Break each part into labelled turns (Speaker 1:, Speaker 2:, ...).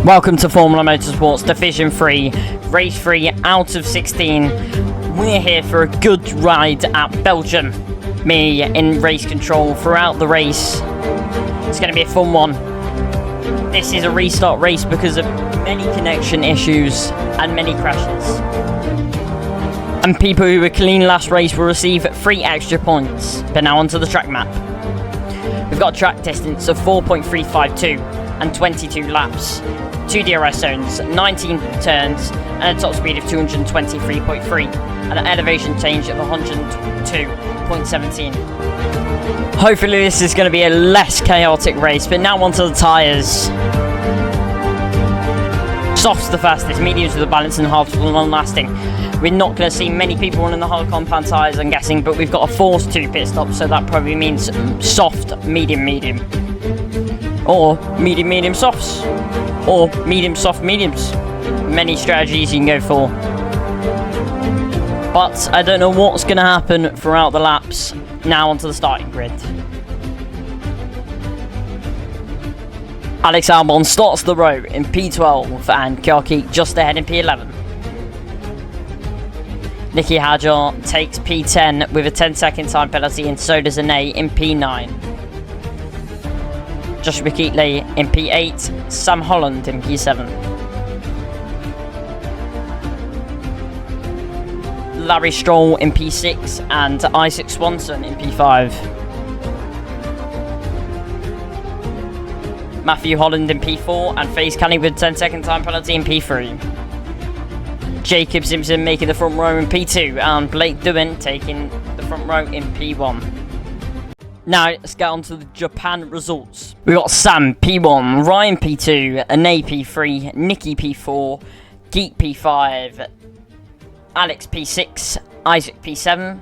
Speaker 1: Welcome to Formula Motorsports Division 3, Race 3 out of 16. We're here for a good ride at Belgium. Me in race control throughout the race. It's going to be a fun one. This is a restart race because of many connection issues and many crashes. And people who were clean last race will receive 3 extra points. But now onto the track map. We've got a track distance of 4.352 and 22 laps. 2 DRS zones, 19 turns, and a top speed of 223.3, and an elevation change of 102.17. Hopefully this is going to be a less chaotic race, but now onto the tyres. Softs the fastest, mediums with the balance, and hards for the long-lasting. We're not going to see many people running the hard compound tyres, I'm guessing, but we've got a forced 2 pit stop, so that probably means soft, medium. Or medium softs. Or medium soft mediums. Many strategies you can go for. But I don't know what's going to happen throughout the laps. Now onto the starting grid. Alex Albon starts the row in P12 and Kiyaki just ahead in P11. Nicky Hadjar takes P10 with a 10-second time penalty, and so does Ane in P9. Joshua Keatley in P8, Sam Holland in P7. Larry Stroll in P6 and Isaac Swanson in P5. Matthew Holland in P4 and FaZe Cali with 10-second time penalty in P3. Jacob Simpson making the front row in P2 and Blake Doohan taking the front row in P1. Now, let's get on to the Japan results. We got Sam P1, Ryan P2, Ane P3, Nikki P4, Geek P5, Alex P6, Isaac P7,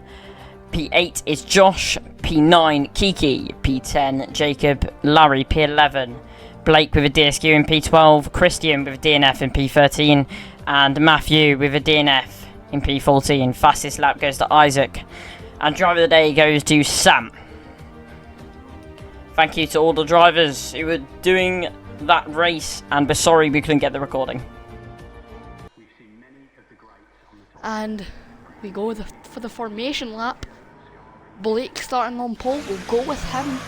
Speaker 1: P8 is Josh, P9 Kiki, P10 Jacob, Larry P11, Blake with a DSQ in P12, Christian with a DNF in P13, and Matthew with a DNF in P14. Fastest lap goes to Isaac, and driver of the day goes to Sam. Thank you to all the drivers who were doing that race, and we're sorry we couldn't get the recording.
Speaker 2: And we go for the formation lap. Blake starting on pole, we'll go with him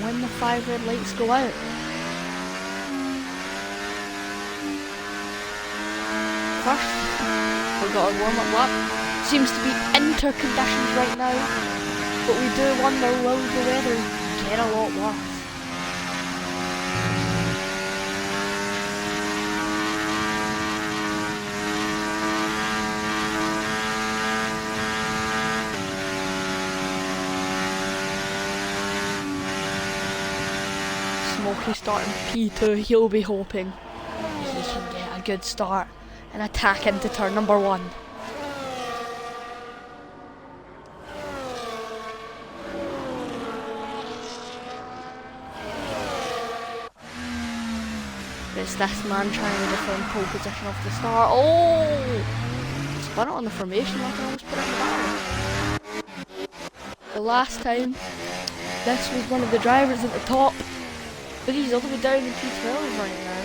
Speaker 2: when the 5 red lights go out. First, we've got a warm-up lap. Seems to be inter conditions right now, but we do wonder, will the weather get a lot worse? Smokey starting P2, he'll be hoping he can get a good start and attack into turn number 1. It's this man trying to defend pole position off the start. Oh! Spun it on the formation like I almost put it in the barrel. The last time, this was one of the drivers at the top, but he's all the way down in P12 right now.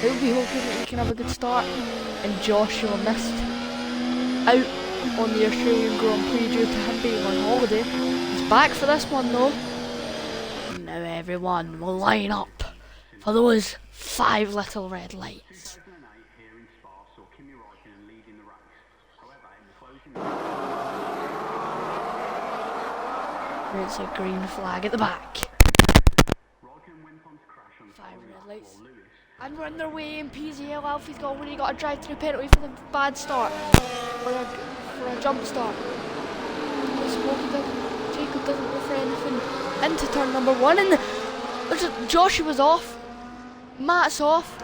Speaker 2: He'll be hoping that he can have a good start. And Joshua missed out on the Australian Grand Prix due to him being on holiday. He's back for this one though. Now everyone will line up for those 5 little red lights. There's a green flag at the back. 5 red lights. And we're on their way in PZL. Alfie's already got a drive-through penalty for the bad start. For a jump start. Jacob doesn't go for anything. Into turn number 1 and Joshua's off. Matt's off.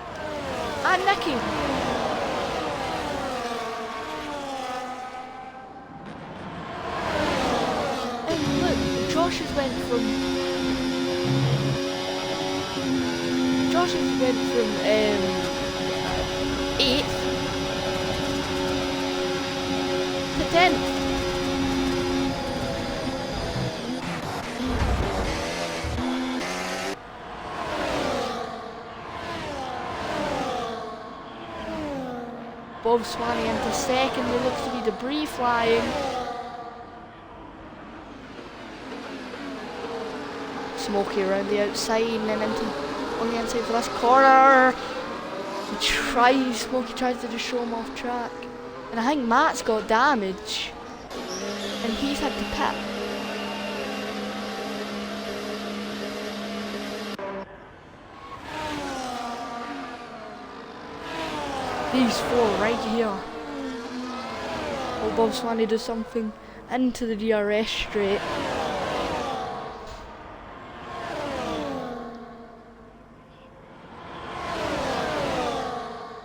Speaker 2: And Nicky. And look, Josh has went from 8th to 10th. Bob Swanee into second. There looks to be debris flying. Smokey around the outside and then into on the inside for this corner. Smokey tries to just show him off track. And I think Matt's got damage. And he's had to pit. These four right here. Oh, Bob Swanee does something into the DRS straight.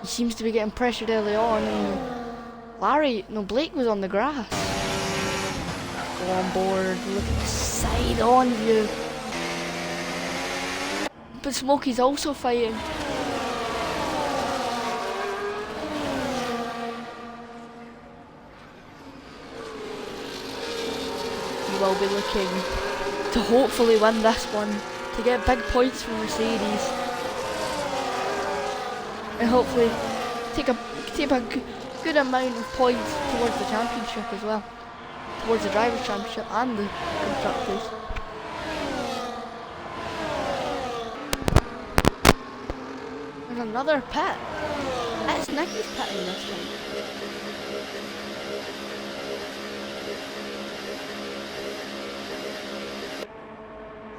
Speaker 2: He seems to be getting pressured early on, and Blake was on the grass. Go on board, look at the side on view. But Smokey's also fighting. He will be looking to hopefully win this one, to get big points for Mercedes. And hopefully take a good amount of points towards the championship as well. Towards the Drivers' Championship and the Constructors. There's another pit. That's Nicky's pitting this one.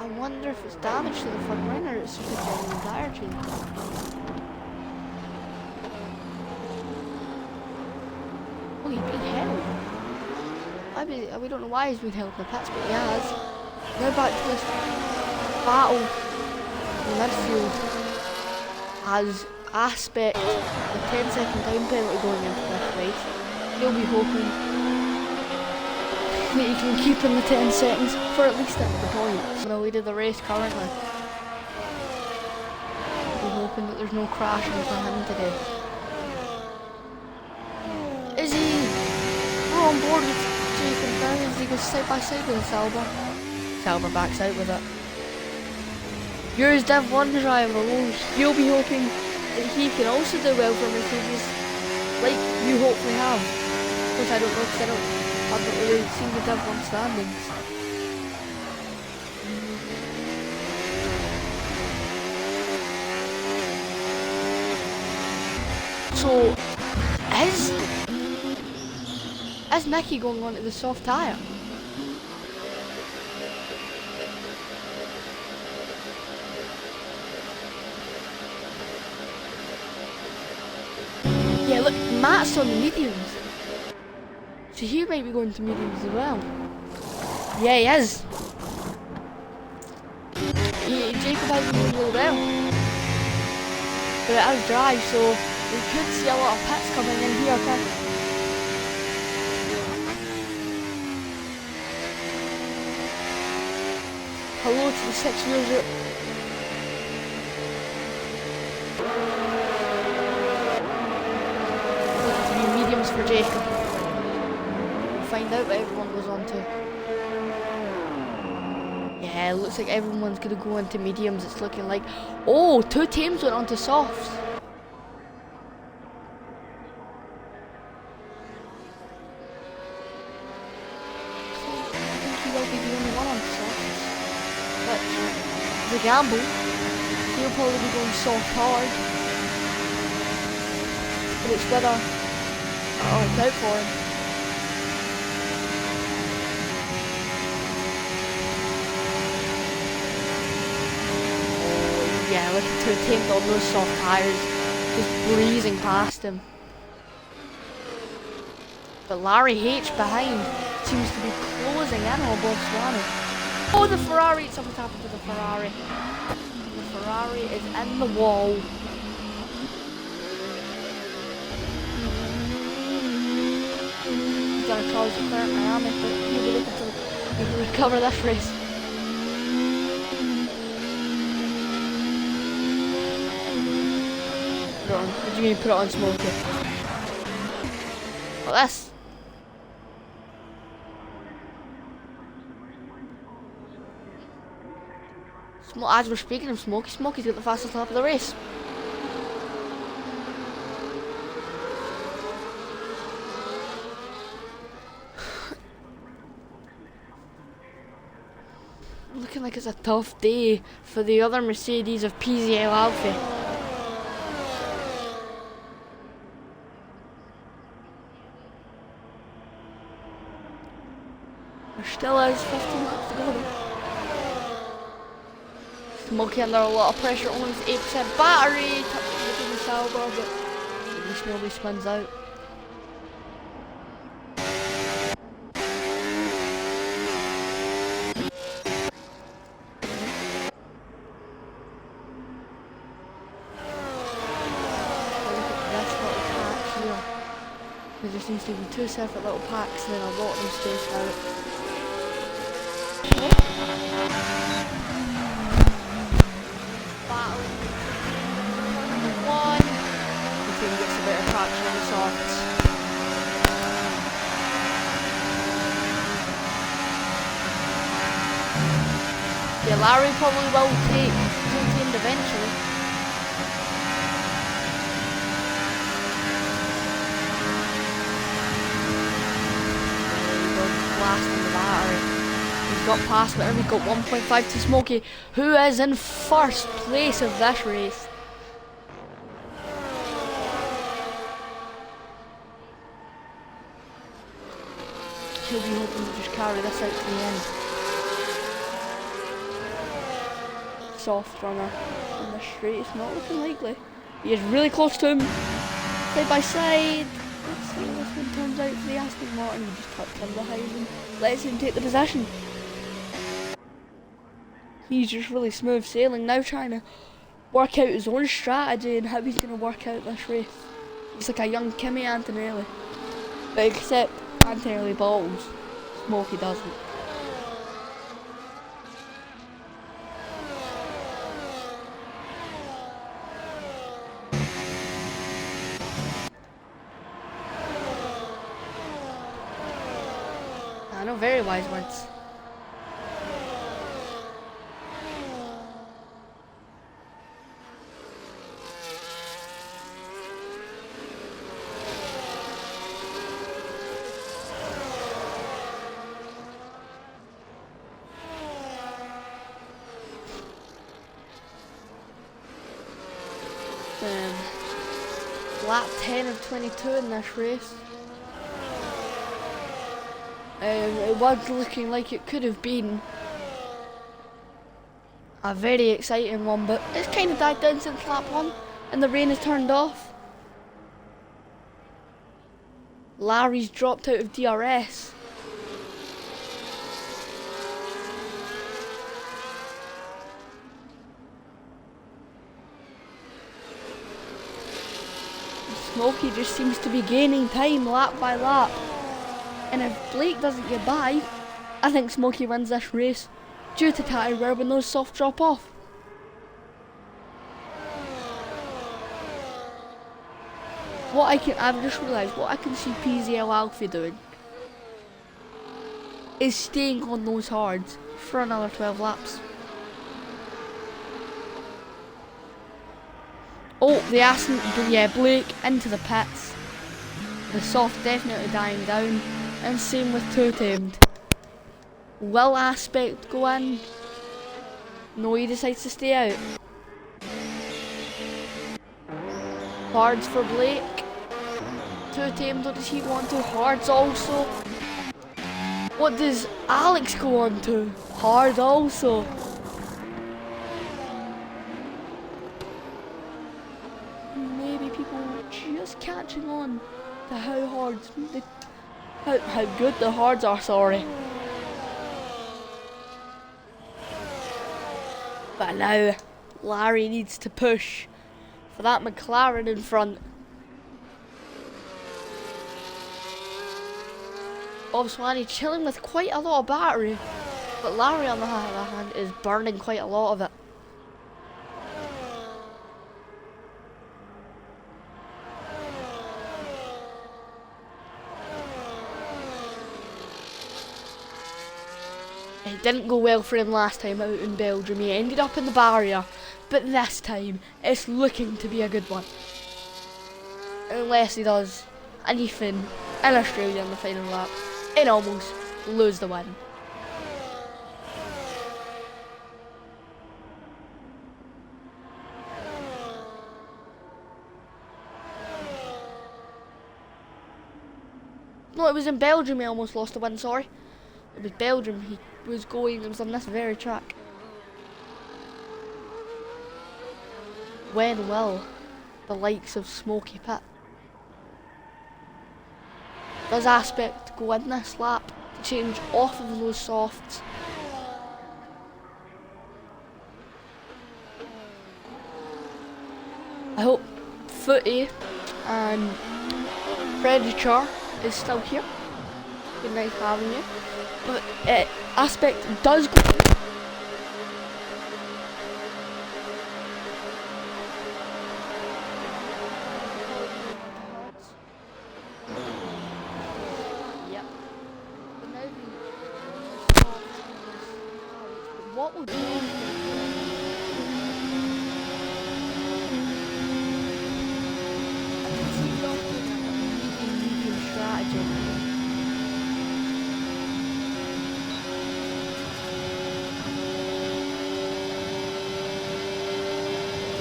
Speaker 2: I wonder if it's damage to the front wing or it's just a genuine tire change. Oh, he's been held. We don't know why he's been held in the pits, but he has. Now back to this battle in the midfield as Aspect, the 10-second time penalty going into this race. He'll be hoping that he can keep in the 10 seconds for at least at the points. In the lead of the race currently. We're hoping that there's no crashing for him today. Is he on board with Jacob now as he goes side by side with Sauber? Sauber backs out with it. Here's Div 1 driver, you'll be hoping that he can also do well for Mercedes, like you hopefully have. Of course I don't know because I haven't really seen the Div 1 standings. So, is Nicky going on to the soft tyre? Yeah, look, Matt's on the mediums. So he might be going to mediums as well. Yeah, he is. Jacob has been doing really well. But it is dry, so we could see a lot of pits coming in here. Hello to the 6 wheels. Mediums for Jacob. We'll find out what everyone goes on to. Yeah, it looks like everyone's gonna go into mediums. It's looking like, oh, 2 teams went on to softs. The gamble. He'll probably be going soft hard. But it's better. Oh, it's out for him. Oh, yeah, look at 2 teams on those soft tyres. Just breezing past him. But Larry H behind seems to be closing in on Bob Swanee. Oh, the Ferrari! Something's happened to the Ferrari. The Ferrari is in the wall. He's got a Charles Leclerc Miami, but he'll be looking to recover this race. Put it on. What do you mean put it on, Smokey? Well, this. As we're speaking of Smokey's got the fastest lap of the race. looking like it's a tough day for the other Mercedes of PZL Alfie. There still is 15 laps to go. Smokey under a lot of pressure, only with 8% battery, touching the Sauber, but he slowly spins out. There seems to be two separate little packs and then a lot of them spaced out. Battling. Number one. The team gets a bit of traction on the softs. Yeah, Larry probably will take the team eventually. Blasting the battery. He's got past, but we've got 1.5 to Smokey, who is in first place of this race. He'll be hoping to just carry this out to the end. Soft runner on the straight, it's not looking likely. He is really close to him, side by side. Let's see how this one turns out for the Aston Martin. He just tucks him behind and lets him take the possession. He's just really smooth sailing now, trying to work out his own strategy and how he's going to work out this race. He's like a young Kimi Antonelli, but except Antonelli balls, Smokey doesn't. I know, very wise words. Lap 10 of 22 in this race. It was looking like it could have been a very exciting one, but it's kind of died down since lap 1 and the rain has turned off. Larry's dropped out of DRS. Smokey just seems to be gaining time lap by lap. And if Blake doesn't get by, I think Smokey wins this race due to tyre wear when those soft drop off. I've just realised what I can see PZL Alfie doing is staying on those hards for another 12 laps. Oh, the Aston, yeah, Blake into the pits. The soft definitely dying down. And same with Two Tamed. Will Aspect go in? No, he decides to stay out. Hards for Blake. Two Tamed, what does he want to? Hards also. What does Alex go on to? Hard also. Maybe people just catching on to how hard, how good the hards are, sorry. But now, Larry needs to push for that McLaren in front. Bob Swanee chilling with quite a lot of battery, but Larry on the other hand is burning quite a lot of it. It didn't go well for him last time out in Belgium. He ended up in the barrier, but this time it's looking to be a good one. Unless he does anything in Australia in the final lap and almost lose the win. No, it was in Belgium he almost lost the win, sorry. It was Belgium he was going, it was on this very track. When will the likes of Smoky Pit, does Aspect go in this lap to change off of those softs? I hope Footy and Predator is still here. Good night having you. But Aspect does go. Yep. But now what would medium strategy?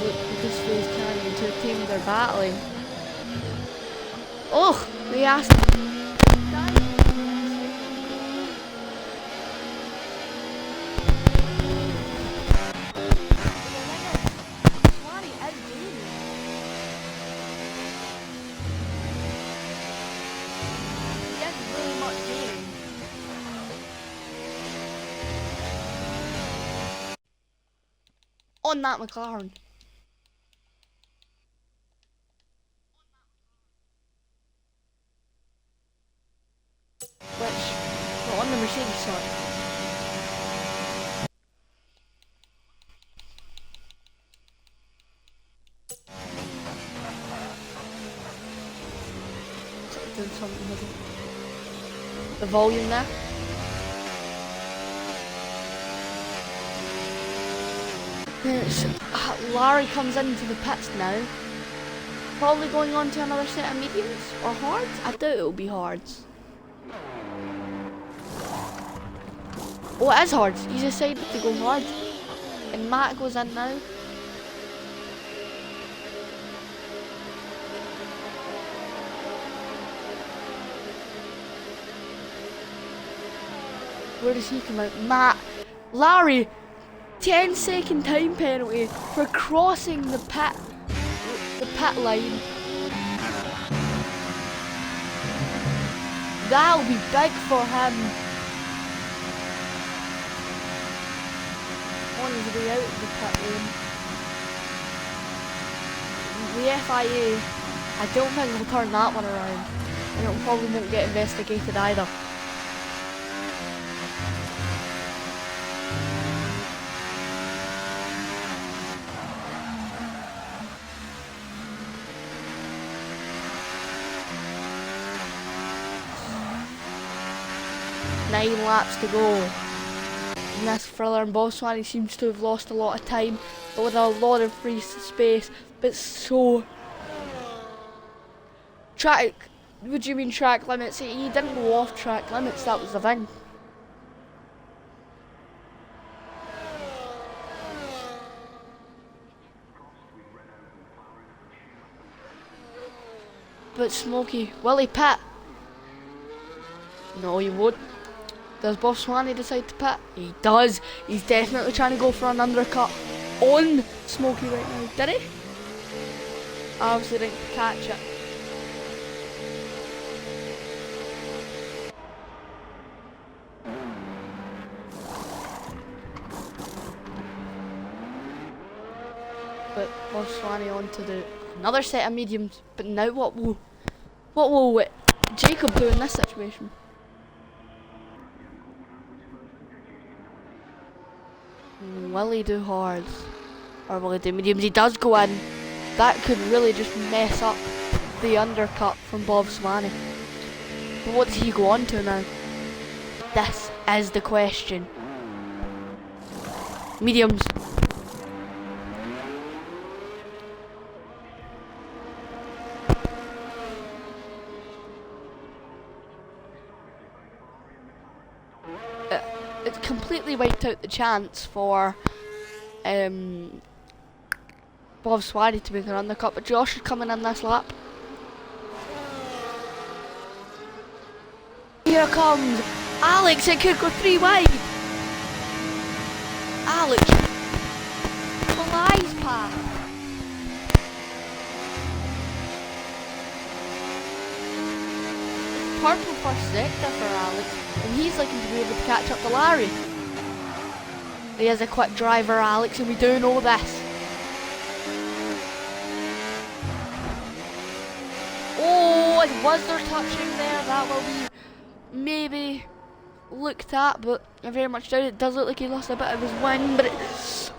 Speaker 2: Look, this phase carrying two teams are battling. Oh, they asked. On that McLaren. Which, well, on the Mercedes side. Doing something with the volume there. Larry comes into the pits now. Probably going on to another set of mediums or hards. I doubt it'll be hards. Oh, it is hards. He's decided to go hard. And Matt goes in now. Where does he come out? Matt. Larry. 10-second time penalty for crossing the pit line. That'll be big for him. On his way out of the pit lane. The FIA, I don't think they'll turn that one around. And it probably won't get investigated either. Nine laps to go in this thriller, and Bob Swanee seems to have lost a lot of time, but with a lot of free space. But so track, would you mean track limits? He didn't go off track limits, that was the thing. But Smokey, will he pit? No, he won't. Does Bob Swanee decide to pit? He does. He's definitely trying to go for an undercut on Smokey right now. Did he? Obviously didn't catch it. But Bob Swanee on to do another set of mediums. But now what will Jacob do in this situation? Will he do hards? Or will he do mediums? He does go in. That could really just mess up the undercut from Bob Swanee. But what does he go on to now? This is the question. Mediums. It completely wiped out the chance for Bob Swanee to make an undercut, but Josh is coming in this lap. here comes Alex. It could go 3 wide. Alex flies past. Purple first sector for Alex, and he's looking to be able to catch up to Larry. He has a quick driver, Alex, and we do know this. Oh, was there touching there? That will be maybe looked at, but I very much doubt it. It does look like he lost a bit of his wind, but it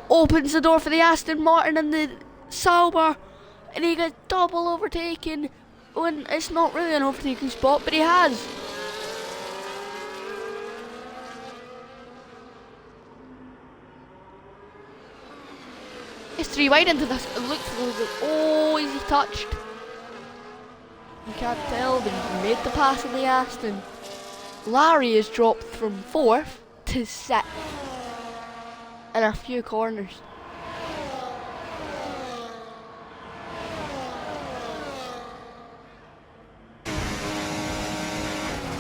Speaker 2: opens the door for the Aston Martin and the Sauber, and he gets double overtaken when it's not really an overtaking spot, but he has. It's 3 wide into this. It looks like, oh, is he touched? You can't tell, but he made the pass in the Aston. Larry is dropped from 4th to 6th in a few corners.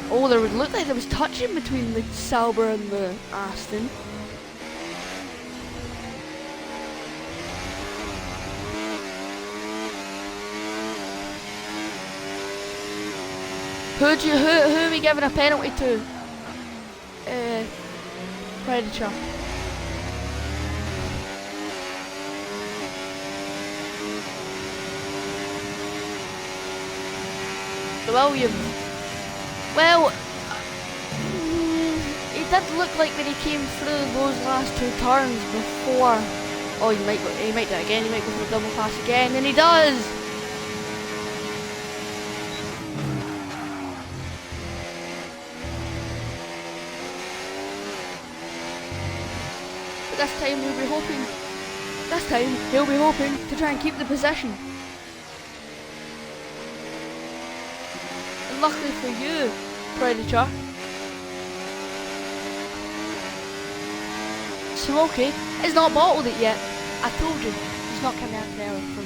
Speaker 2: Oh, there would look like there was touching between the Sauber and the Aston. Who are we giving a penalty to? Predator. Williams. Well, it did look like when he came through those last 2 turns before. Oh, he might do it again. He might go for a double pass again, and he does. This time he'll be hoping to try and keep the possession. And luckily for you, Predator, Smokey has not bottled it yet. I told you, he's not coming out there from,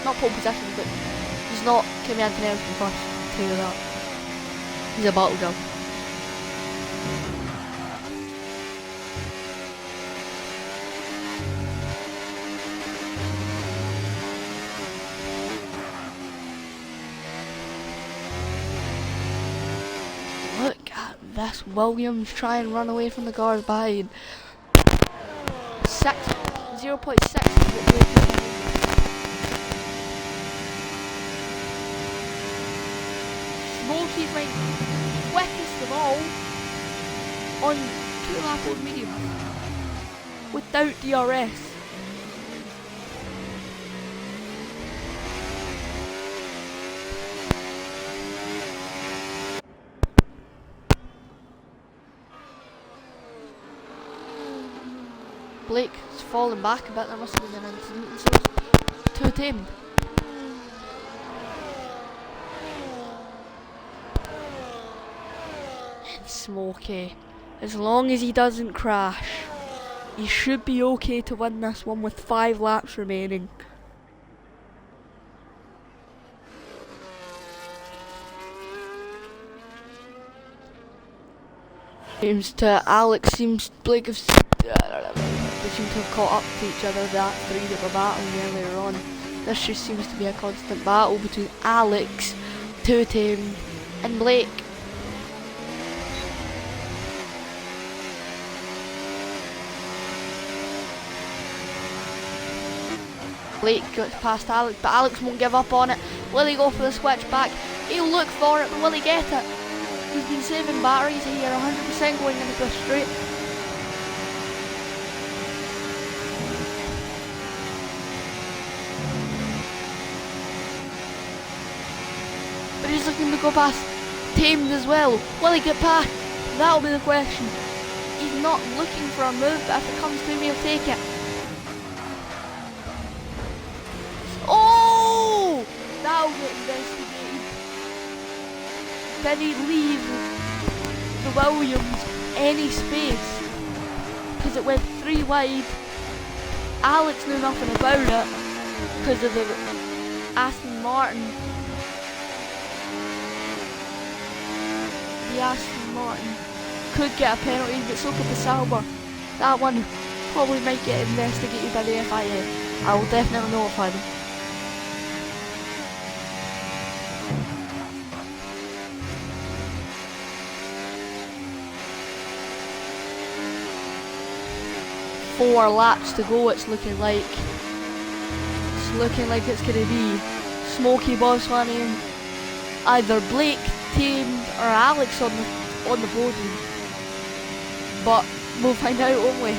Speaker 2: not pole possession, but he's not coming out there from first. I'll tell you that. He's a bottle job. Look at this. Williams try and run away from the guard behind. 0.6. Smokey's my quickest of all on 2-lap old medium without DRS. Blake's fallen back a bit. There must have been an incident, and so it's too tamed. And Smokey, as long as he doesn't crash, he should be okay to win this one with 5 laps remaining. Seems to Alex, Blake have, they seem to have caught up to each other. That 3 that were battling earlier on. This just seems to be a constant battle between Alex, Too Tamed, and Blake. Blake gets past Alex, but Alex won't give up on it. Will he go for the switch back? He'll look for it, but will he get it? He's been saving batteries here, 100% going into a straight. But he's looking to go past Tamed as well. Will he get past? That'll be the question. He's not looking for a move, but if it comes to him, he'll take it. Oh! That'll get investigated. Did he leave the Williams any space? Because it went 3 wide. Alex knew nothing about it because of the Aston Martin. The Aston Aston Martin could get a penalty, but so could the Sauber. That one probably might get investigated by the FIA. I will definitely notify them. Four laps to go, it's looking like. It's looking like it's going to be Smokey Boslani and either Blake tamed or Alex on the podium. But we'll find out, won't we?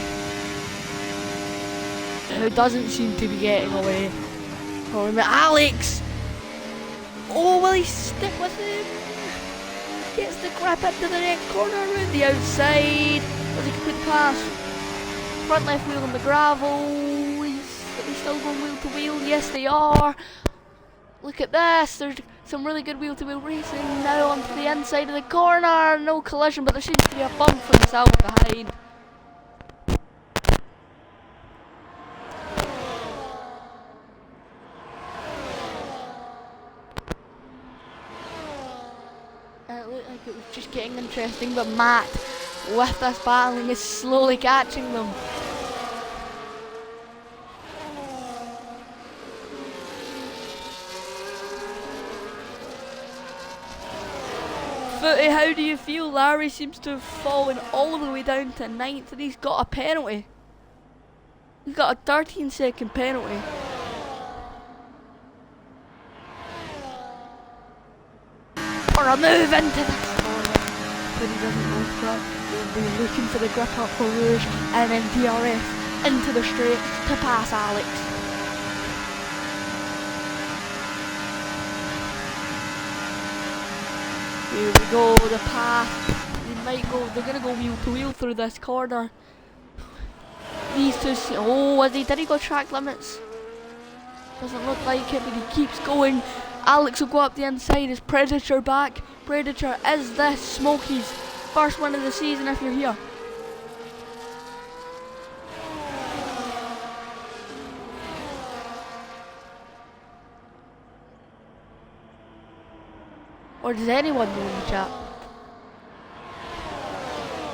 Speaker 2: Who doesn't seem to be getting away. Oh, Alex! Oh, will he stick with him? Gets the grip into the next corner around the outside. Does he complete the pass? Front left wheel on the gravel. Are they still going wheel to wheel? Yes, they are. Look at this. There's some really good wheel to wheel racing now onto the inside of the corner. No collision, but there seems to be a bump from the south behind. It looked like it was just getting interesting, but Matt, with this battling, is slowly catching them. Footy, how do you feel? Larry seems to have fallen all the way down to 9th and he's got a penalty. He's got a 13-second penalty. Or a move into this corner. But he doesn't go for it. He'll be looking for the grip up for Rouge and then DRS into the straight to pass Alex. Here we go, the path. They're gonna go wheel to wheel through this corner. These two, did he go track limits? Doesn't look like it, but he keeps going. Alex will go up the inside. Is Predator back? Predator, is this Smokey's first win of the season if you're here? Or does anyone know in the chat?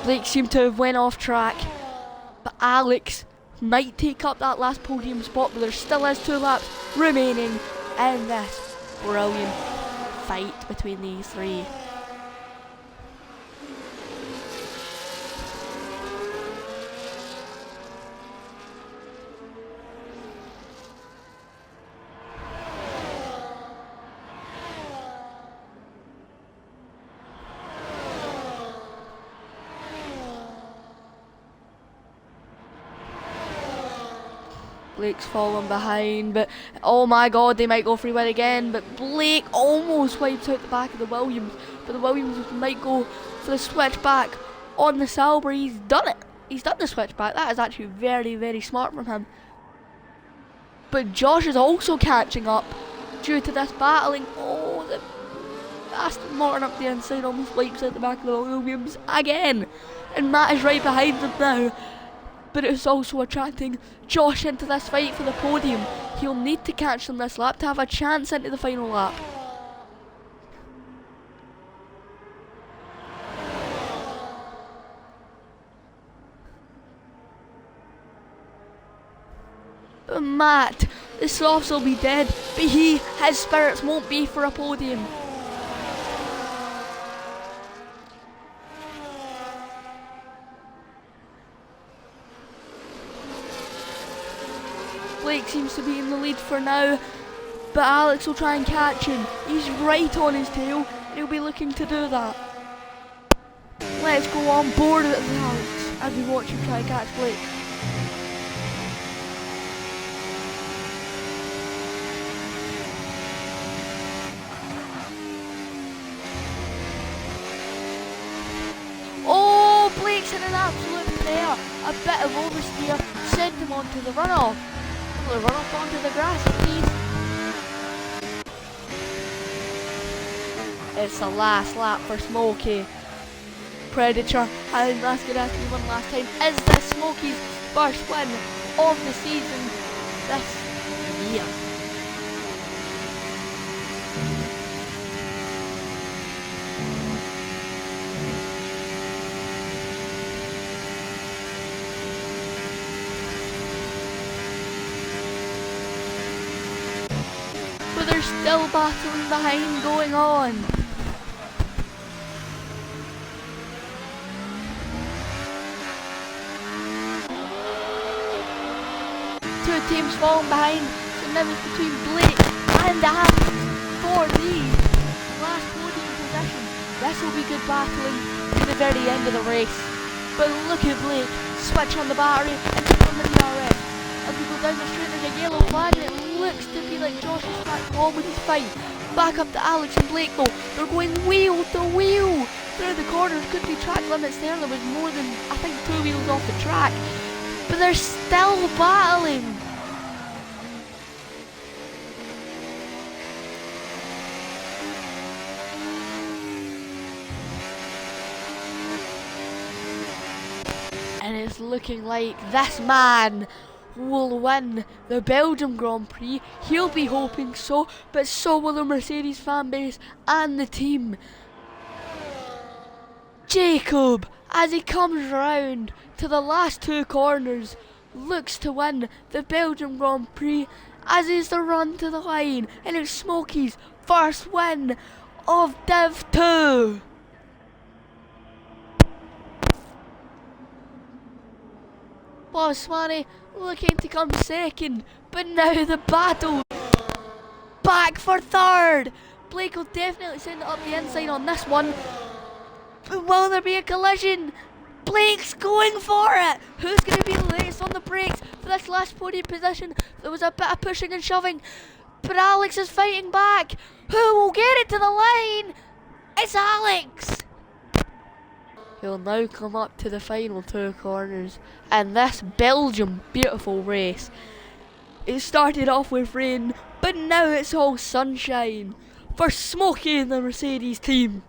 Speaker 2: Blake seemed to have went off track, but Alex might take up that last podium spot, but there still is 2 laps remaining in this brilliant fight between these three. Blake's fallen behind, but oh my god, they might go free win again, but Blake almost wipes out the back of the Williams, but the Williams might go for the switchback on the Sauber. He's done it. He's done the switchback. That is actually very, very smart from him. But Josh is also catching up due to this battling. Oh, the Aston Martin up the inside almost wipes out the back of the Williams again, and Matt is right behind them now. But it's also attracting Josh into this fight for the podium. He'll need to catch them this lap to have a chance into the final lap. But Matt, the softs will be dead, but his spirits won't be for a podium. Blake seems to be in the lead for now, but Alex will try and catch him. He's right on his tail, and he'll be looking to do that. Let's go on board with Alex as we watch him try and catch Blake. Oh, Blake's in an absolute flare. A bit of oversteer sent him onto the runoff. The runoff onto the grass, please. It's the last lap for Smokey. Predator, and that's going to ask me one last time. Is this Smokey's first win of the season this year? They're still battling behind going on. Two teams falling behind, so now it's between Blake and Alex for the last podium position. This will be good battling to the very end of the race. But look at Blake switch on the battery and become the DRS. As we go down the straight, there's a yellow flag, and it looks to be like Josh is back home with his fight. Back up to Alex and Blake though. They're going wheel to wheel through the corners. Could be track limits there. There was more than, I think, 2 wheels off the track. But they're still battling. And it's looking like this man will win the Belgium Grand Prix. He'll be hoping so, but so will the Mercedes fan base and the team. Jacob, as he comes round to the last 2 corners, looks to win the Belgium Grand Prix, as is the run to the line, and it's Smokey's first win of Div 2. Boss Manny looking to come second, but now the battle back for third. Blake will definitely send it up the inside on this one. But will there be a collision? Blake's going for it. Who's going to be the latest on the brakes for this last podium position? There was a bit of pushing and shoving, but Alex is fighting back. Who will get it to the line? It's Alex. He'll now come up to the final 2 corners, and this Belgium beautiful race. It started off with rain, but now it's all sunshine for Smokey and the Mercedes team.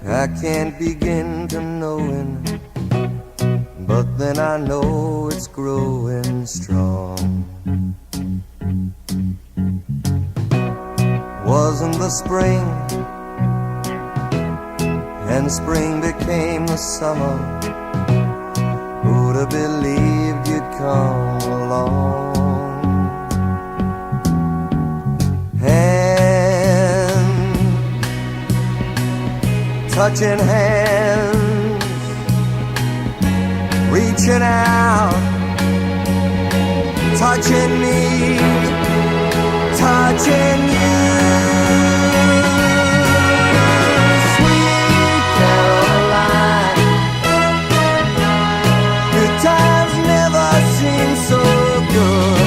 Speaker 3: I can't begin to knowing, but then I know it's growing strong. Wasn't the spring, and spring became the summer. Who'd have believed you'd come along? Touching hands, reaching out, touching me, touching you. Sweet Caroline, good times never seem so good.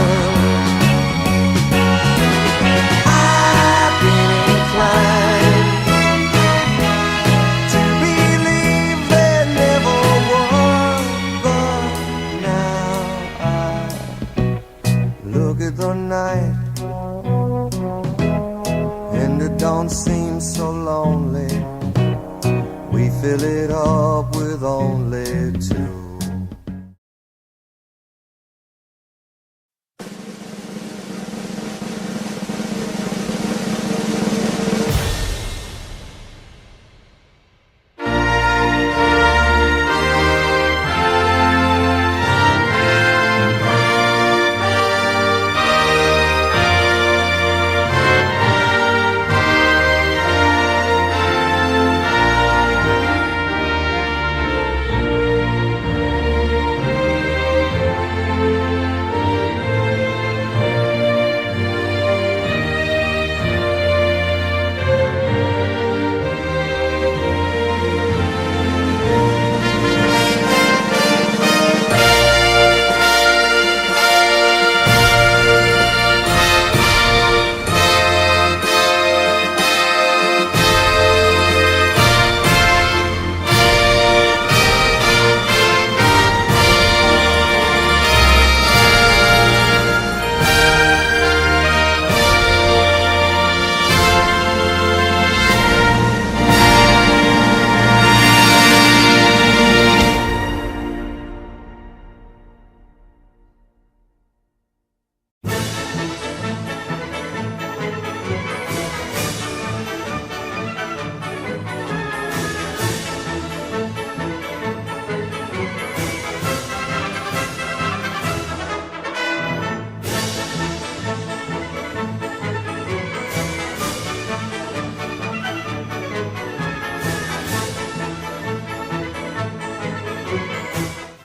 Speaker 3: I've been inclined the night, and it don't seem so lonely. We fill it up with only 2.